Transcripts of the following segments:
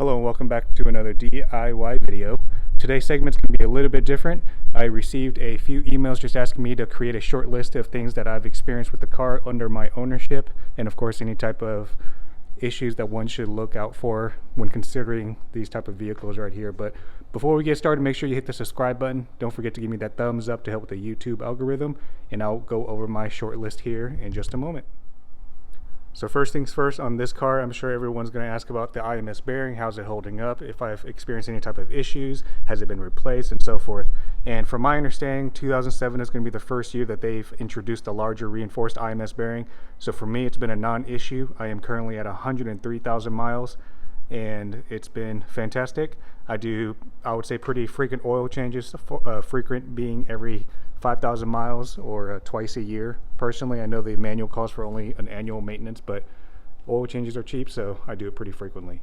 Hello and welcome back to another DIY video. Today's segment's going to be a little bit different. I received a few emails just asking me to create a short list of things that I've experienced with the car under my ownership, and of course any type of issues that one should look out for when considering these type of vehicles right here. But before we get started, make sure you hit the subscribe button. Don't forget to give me that thumbs up to help with the YouTube algorithm, and I'll go over my short list here in just a moment. So first things first, on this car, I'm sure everyone's going to ask about the IMS bearing. How's it holding up? If I've experienced any type of issues, has it been replaced, and so forth. And from my understanding, 2007 is going to be the first year that they've introduced a larger reinforced IMS bearing. So for me, it's been a non-issue. I am currently at 103,000 miles, and it's been fantastic. I would say pretty frequent oil changes, frequent being every 5,000 miles or twice a year. Personally, I know the manual calls for only an annual maintenance, but oil changes are cheap, so I do it pretty frequently.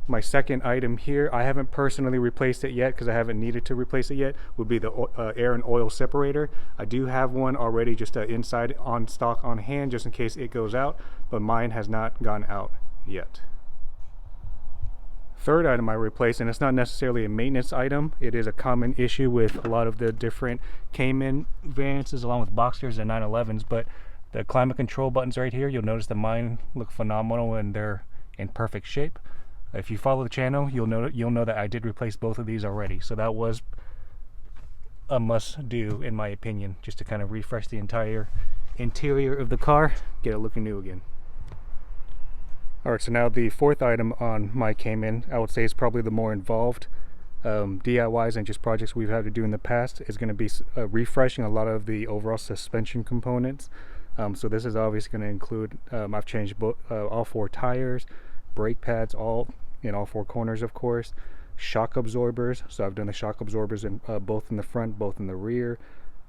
My second item here, I haven't personally replaced it yet because I haven't needed to replace it yet, would be the air and oil separator. I do have one already, just inside on stock on hand, just in case it goes out, but mine has not gone out yet. Third item I replaced, and it's not necessarily a maintenance item, it is a common issue with a lot of the different Cayman variances along with Boxsters and 911s, but the climate control buttons right here, you'll notice that mine look phenomenal and they're in perfect shape. If you follow the channel, you'll know that I did replace both of these already, so that was a must do in my opinion, just to kind of refresh the entire interior of the car, get it looking new again. Alright, so now the fourth item on my Cayman, I would say is probably the more involved DIYs and just projects we've had to do in the past, is going to be refreshing a lot of the overall suspension components. So this is obviously going to include, I've changed all four tires, brake pads, all in all four corners of course, shock absorbers, so I've done the shock absorbers in both in the front, both in the rear,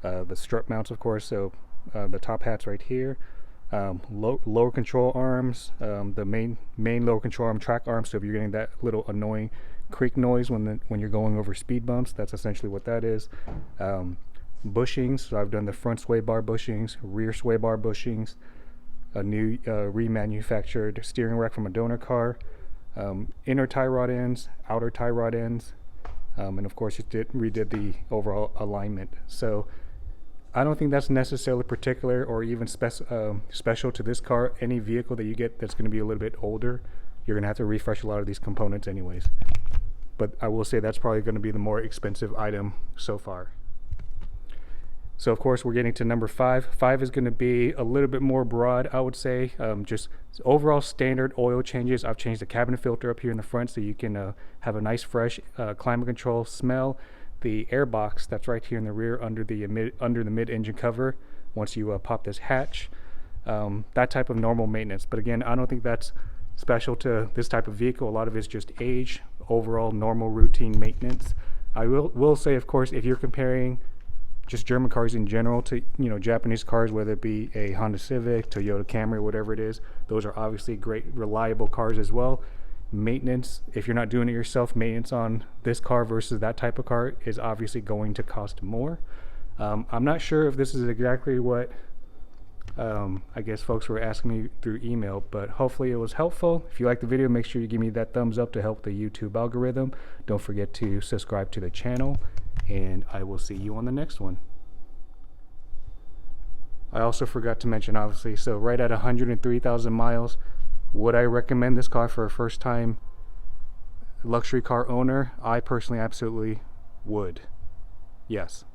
the strut mounts of course, so the top hats right here. Lower control arms, the main lower control arm track arm, so if you're getting that little annoying creak noise when you're going over speed bumps, that's essentially what that is. Bushings, so I've done the front sway bar bushings, rear sway bar bushings, a new remanufactured steering rack from a donor car, inner tie rod ends, outer tie rod ends, and of course redid the overall alignment. So I don't think that's necessarily particular or even special to this car. Any vehicle that you get that's going to be a little bit older, you're going to have to refresh a lot of these components anyways. But I will say that's probably going to be the more expensive item so far. So of course we're getting to number 5. 5 is going to be a little bit more broad, I would say. Just overall standard oil changes. I've changed the cabin filter up here in the front so you can have a nice fresh climate control smell. The air box that's right here in the rear under the mid-engine cover, once you pop this hatch, that type of normal maintenance. But again, I don't think that's special to this type of vehicle. A lot of it's just age, overall normal routine maintenance. I will say, of course, if you're comparing just German cars in general to Japanese cars, whether it be a Honda Civic, Toyota Camry, whatever it is, those are obviously great reliable cars as well. Maintenance, if you're not doing it yourself, maintenance on this car versus that type of car is obviously going to cost more. I'm not sure if this is exactly what I guess folks were asking me through email, but hopefully it was helpful. If you like the video, make sure you give me that thumbs up to help the YouTube algorithm. Don't forget to subscribe to the channel, and I will see you on the next one. I also forgot to mention, obviously, so right at 103,000 miles, would I recommend this car for a first time luxury car owner? I personally absolutely would. Yes.